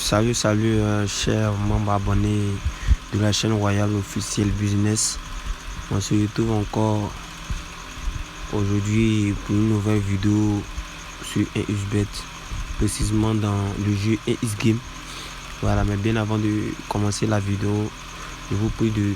Salut, chers membres abonnés de la chaîne Royal Officiel Business. On se retrouve encore aujourd'hui pour une nouvelle vidéo sur 1xBet, précisément dans le jeu 1xGame. Voilà, mais bien avant de commencer la vidéo, je vous prie de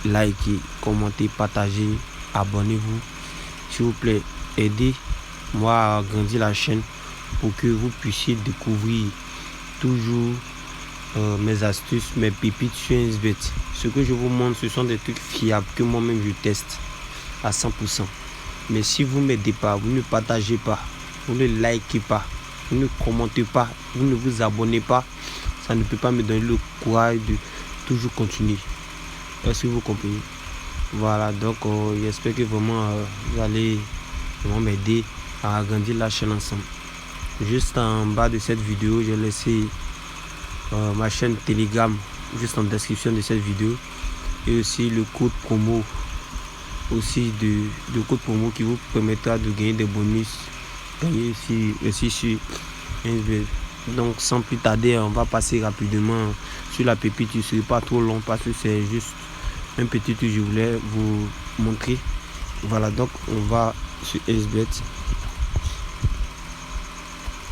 liker, commenter, partager, abonnez-vous. S'il vous plaît, aidez-moi à agrandir la chaîne pour que vous puissiez découvrir toujours mes astuces, mes pépites sur 1xBet. Ce que je vous montre, ce sont des trucs fiables que moi-même je teste à 100%. Mais si vous ne m'aidez pas, vous ne partagez pas, vous ne likez pas, vous ne commentez pas, vous ne vous abonnez pas, ça ne peut pas me donner le courage de toujours continuer. Est-ce que vous comprenez? Voilà, donc j'espère que vraiment vous allez vraiment m'aider à agrandir la chaîne ensemble. Juste en bas de cette vidéo, j'ai laissé ma chaîne Telegram juste en description de cette vidéo, et aussi le code promo de code promo qui vous permettra de gagner des bonus aussi sur 1xBet. Donc sans plus tarder, on va passer rapidement sur la pépite. Je ne serai pas trop long parce que c'est juste un petit truc que je voulais vous montrer. Voilà, donc on va sur 1xBet.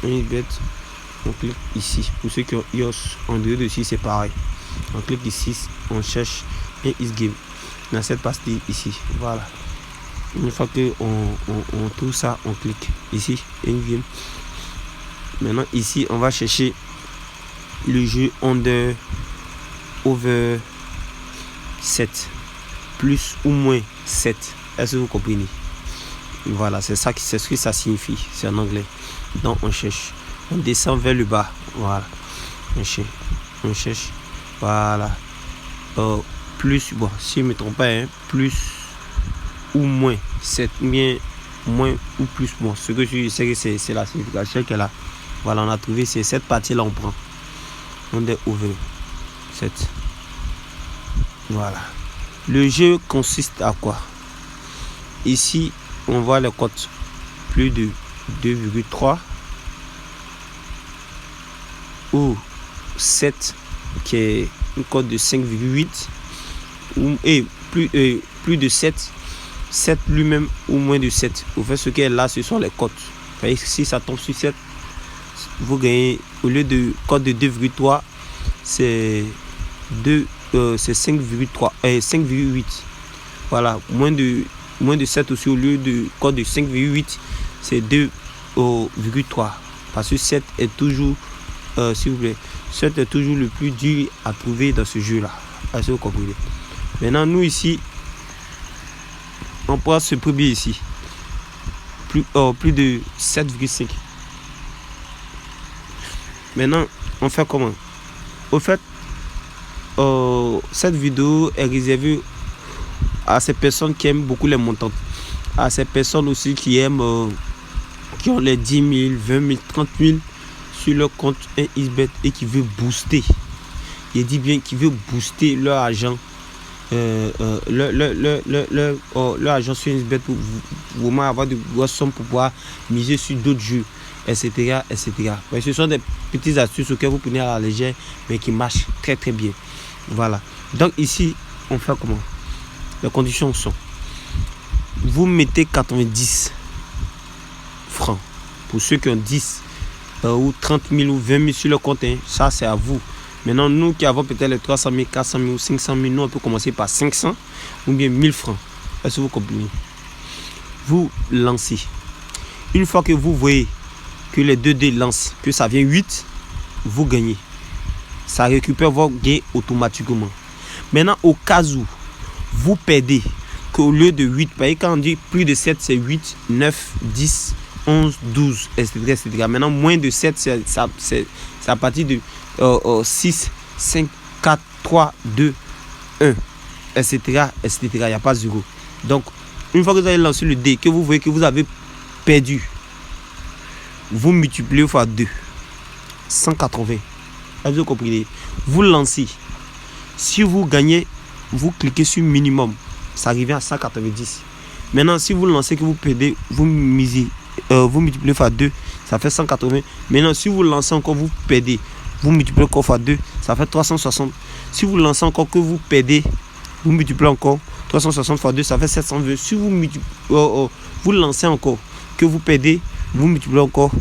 On clique ici. Pour ceux qui ont iOS, Android aussi c'est pareil. On clique ici, on cherche 1xGame dans cette partie ici. Voilà. Une fois que on trouve ça, on clique ici 1xGame. Maintenant ici on va chercher le jeu under over 7 plus ou moins 7. Est-ce que vous comprenez? Voilà, c'est ce que ça signifie, c'est en anglais. Donc on cherche, on descend vers le bas, voilà, on cherche, voilà, plus, bon, si je ne me trompe pas, hein, plus ou moins 7, bien moins ou plus, bon, ce que je sais que c'est la signification qu'elle a. Voilà, on a trouvé, c'est cette partie là, on prend, on est over 7, voilà. Le jeu consiste à quoi? Ici on voit les cotes, plus de 2,3 ou 7 qui est une cote de 5,8 et plus de 7 lui-même ou moins de 7. Au fait, ce qui est là, ce sont les cotes. Si ça tombe sur 7, vous gagnez, au lieu de cote de 2,3, c'est 5,3 et 5,8. Voilà, moins de 7 aussi, au lieu de code de 5,8, c'est 2,3. Parce que 7 est toujours, s'il vous plaît, 7 est toujours le plus dur à trouver dans ce jeu-là. Est-ce que vous comprenez? Maintenant, nous ici, on prend ce premier ici. Plus de 7,5. Maintenant, on fait comment? Au fait, cette vidéo est réservée à ces personnes qui aiment beaucoup les montantes, à ces personnes aussi qui aiment, qui ont les 10 000, 20 000, 30 000 sur leur compte 1xBet et qui veut booster, il dit bien qui veut booster leur argent, leur argent sur 1xBet pour vraiment avoir de grosses sommes pour pouvoir miser sur d'autres jeux, etc. Mais ce sont des petites astuces auxquelles vous prenez à la légère mais qui marchent très très bien. Voilà, donc ici on fait comment? Les conditions sont, vous mettez 90 francs pour ceux qui ont 10 ou 30 000 ou 20 000 sur le compte, hein, ça c'est à vous. Maintenant, nous qui avons peut-être les 300 000, 400 000 ou 500 000, nous on peut commencer par 500 ou bien 1000 francs. Est-ce que vous comprenez? Vous lancez. Une fois que vous voyez que les 2 dés lancent, que ça vient 8, vous gagnez. Ça récupère vos gains automatiquement. Maintenant, au cas où vous perdez, qu'au lieu de 8, quand on dit plus de 7, c'est 8, 9, 10, 11, 12, etc. Maintenant, moins de 7, c'est à partir de 6, 5, 4, 3, 2, 1, etc. Il n'y a pas 0. Donc, une fois que vous avez lancé le dé, que vous voyez que vous avez perdu, vous multipliez par 2, 180. Est-ce que vous comprenez? Vous lancez. Si vous gagnez, vous cliquez sur minimum, ça arrive à 190. Maintenant, si vous lancez que vous perdez, vous misez, vous multipliez par 2, ça fait 180. Maintenant, si vous lancez encore, vous perdez, vous multipliez encore fois 2, ça fait 360. Si vous lancez encore que vous perdez, vous multipliez encore 360 fois 2, ça fait 720. Si vous lancez encore que vous perdez, vous multipliez encore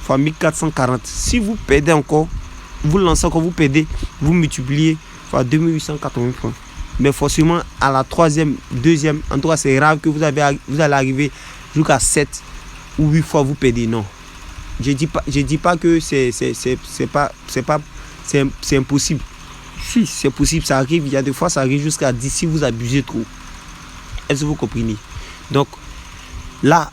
fois 1440. Si vous perdez encore, vous lancez encore, vous perdez, vous multipliez fois 2880 francs. Mais forcément, à la troisième, deuxième, en tout cas, c'est rare que vous allez arriver jusqu'à 7 ou 8 fois vous perdez. Non. Je dis pas que c'est impossible. Si, c'est possible, ça arrive. Il y a des fois, ça arrive jusqu'à 10 si vous abusez trop. Est-ce que vous comprenez? Donc, là,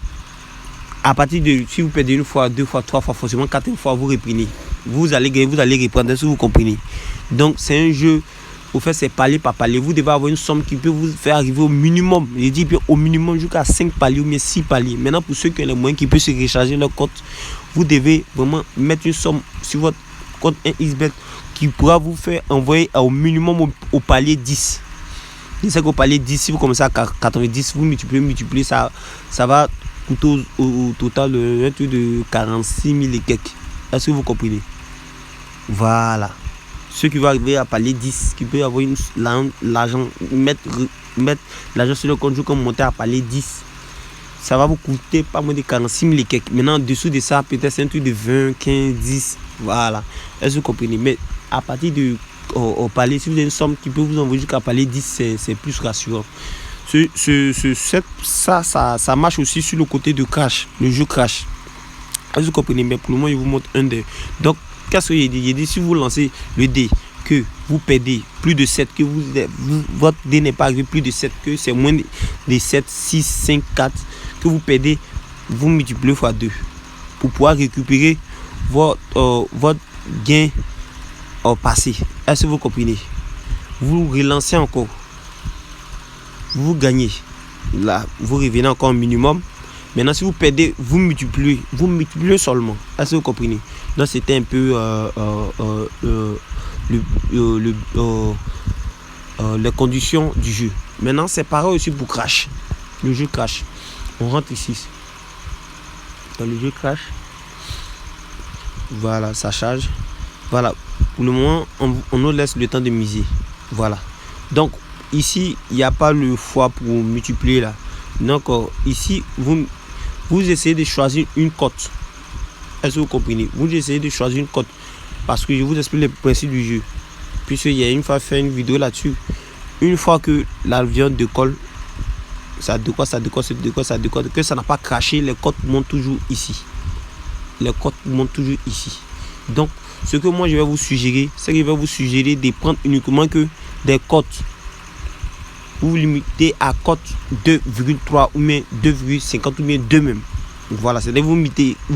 à partir de, si vous perdez une fois, deux fois, trois fois, forcément, quatrième fois, vous reprenez. Vous allez gagner, vous allez reprendre. Est-ce que vous comprenez? Donc, c'est un jeu, au fait, c'est palier par palier. Vous devez avoir une somme qui peut vous faire arriver au minimum. Je dis au minimum jusqu'à 5 paliers ou bien 6 paliers. Maintenant, pour ceux qui ont les moyens qui peuvent se recharger leur compte, vous devez vraiment mettre une somme sur votre compte 1xBet qui pourra vous faire envoyer au minimum au palier 10. Je sais qu'au palier 10, si vous commencez à 90, vous multipliez, ça va coûter au total un truc de 46 000 et quelques. Est-ce que vous comprenez? Voilà. Ceux qui vont arriver à palier 10, qui peuvent avoir l'argent, mettre l'argent sur le compte, comme monter à palier 10, ça va vous coûter pas moins de 46 000 et quelques. Maintenant, en dessous de ça, peut-être c'est un truc de 20, 15, 10. Voilà. Est-ce que vous comprenez? Mais à partir de au palier, si vous avez une somme qui peut vous envoyer jusqu'à palier 10, c'est plus rassurant. Ça marche aussi sur le côté de Crash, le jeu Crash. Est-ce que vous comprenez? Mais pour le moment, je vous montre un dé. Donc, qu'est-ce que j'ai dit? J'ai dit, si vous lancez le dé, que vous perdez plus de 7, que votre dé n'est pas arrivé plus de 7, que c'est moins de 7, 6, 5, 4, que vous perdez, vous multipliez fois 2 pour pouvoir récupérer votre gain passé. Est-ce que vous comprenez? Vous relancez encore, vous gagnez. Là, vous revenez encore au minimum. Maintenant, si vous perdez, vous multipliez seulement. Est-ce que vous comprenez? Donc, c'était un peu les conditions du jeu. Maintenant, c'est pareil aussi pour Crash. Le jeu Crash. On rentre ici. Dans le jeu Crash. Voilà, ça charge. Voilà. Pour le moment, on nous laisse le temps de miser. Voilà. Donc, ici, il n'y a pas le choix pour multiplier là. Donc, ici, vous essayez de choisir une cote. Est-ce que vous comprenez? Vous essayez de choisir une cote. Parce que je vous explique le principe du jeu. Puisqu'il y a une fois fait une vidéo là-dessus. Une fois que l'avion décolle, ça décolle, que ça n'a pas craché, les cotes montent toujours ici. Les cotes montent toujours ici. Donc, ce que moi je vais vous suggérer, c'est que je vais vous suggérer de prendre uniquement que des cotes. Vous vous limitez à cote 2,3 ou bien 2,50 ou bien 2 même. Voilà, c'est-à-dire vous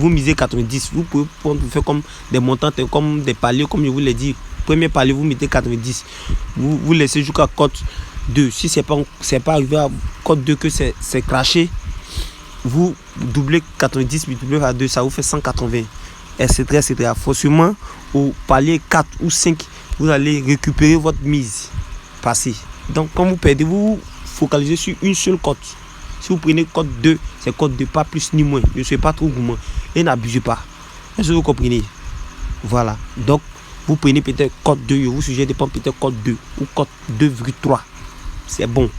misez 90. Vous pouvez faire comme des montants, comme des paliers, comme je vous l'ai dit. Premier palier, vous mettez 90. Vous laissez jusqu'à cote 2. Si c'est pas arrivé à cote 2 que c'est craché, vous doublez 90 multiplié par 2, ça vous fait 180. Etc. Forcément, au palier 4 ou 5, vous allez récupérer votre mise passée. Donc, quand vous perdez, vous focalisez sur une seule cote. Si vous prenez cote 2, c'est cote 2, pas plus ni moins. Ne soyez pas trop gourmand et n'abusez pas. Est-ce que vous comprenez? Voilà. Donc, vous prenez peut-être cote 2, je vous suggère de prendre peut-être cote 2 ou cote 2,3. C'est bon.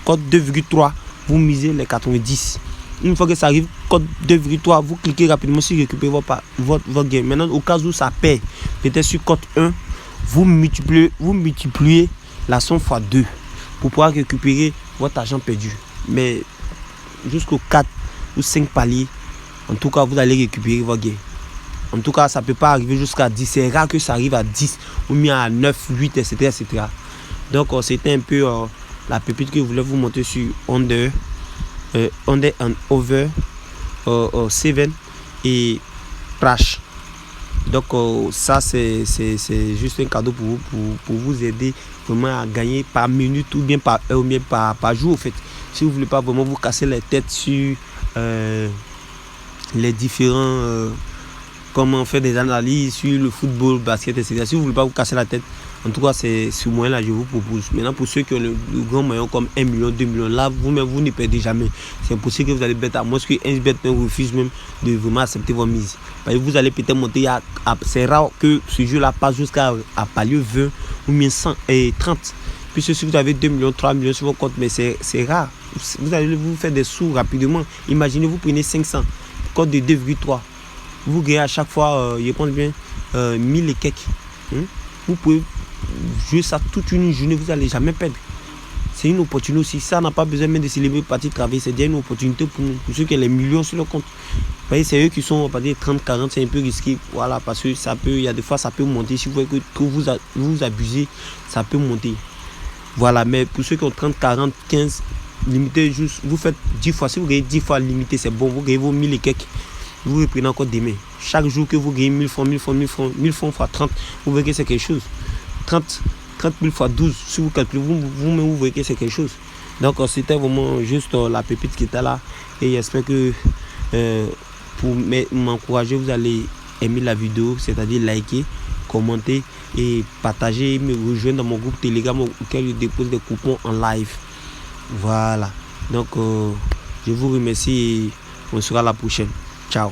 Cote 2,3, vous misez les 90. Une fois que ça arrive, cote 2,3, vous cliquez rapidement sur récupérer votre gain. Maintenant, au cas où ça perd, peut-être sur cote 1, vous multipliez la somme fois 2 pour pouvoir récupérer votre argent perdu. Mais jusqu'au 4 ou 5 paliers, en tout cas, vous allez récupérer votre gain. En tout cas, ça ne peut pas arriver jusqu'à 10. C'est rare que ça arrive à 10 ou bien à 9, 8, etc. Donc, c'était un peu la pépite que je voulais vous montrer sur Under and Over 7 et Crash. Donc, ça, c'est juste un cadeau pour vous, pour vous aider vraiment à gagner par minute ou bien par heure ou bien par jour, en fait. Si vous ne voulez pas vraiment vous casser la tête sur les différents... comment faire des analyses sur le football, basket, etc. Si vous ne voulez pas vous casser la tête, En tout cas, c'est ce moyen-là je vous propose. Maintenant, pour ceux qui ont le grand moyen comme 1 million, 2 millions, là, vous-même, vous ne perdez jamais. C'est impossible que vous allez bête, à moins que 1xBet refuse même de vraiment accepter vos mises. Parce que vous allez peut-être monter c'est rare que ce jeu-là passe jusqu'à palier 20 ou bien 100 et 30. Puisque si vous avez 2 millions, 3 millions sur votre compte, mais c'est rare. Vous allez vous faire des sous rapidement. Imaginez, vous prenez 500, compte de 2,3. Vous gagnez à chaque fois, je pense bien, 1000 et quelques. Vous pouvez jouer ça toute une journée, vous n'allez jamais perdre. C'est une opportunité aussi. Ça n'a pas besoin même de célébrer partir travailler. C'est déjà une opportunité pour ceux qui ont les millions sur le compte. Vous voyez, c'est eux qui sont, on va dire, 30, 40, c'est un peu risqué. Voilà, parce que ça peut, il y a des fois, ça peut monter. Si vous voyez que trop vous abusez, ça peut monter. Voilà, mais pour ceux qui ont 30, 40, 15, limité, juste, vous faites 10 fois. Si vous gagnez 10 fois limité, c'est bon. Vous gagnez vos 1000 et quelques. Vous reprenez encore demain. Chaque jour que vous gagnez 1000 francs, 1000 francs, 1000 francs, 1000 francs fois 30, vous voyez que c'est quelque chose. 30 000 fois 12, si vous calculez, vous voyez que c'est quelque chose. Donc, c'était vraiment juste la pépite qui était là. Et j'espère que pour m'encourager, vous allez aimer la vidéo, c'est-à-dire liker, commenter et partager, me rejoindre dans mon groupe Telegram auquel je dépose des coupons en live. Voilà. Donc, je vous remercie et on sera à la prochaine. Ciao.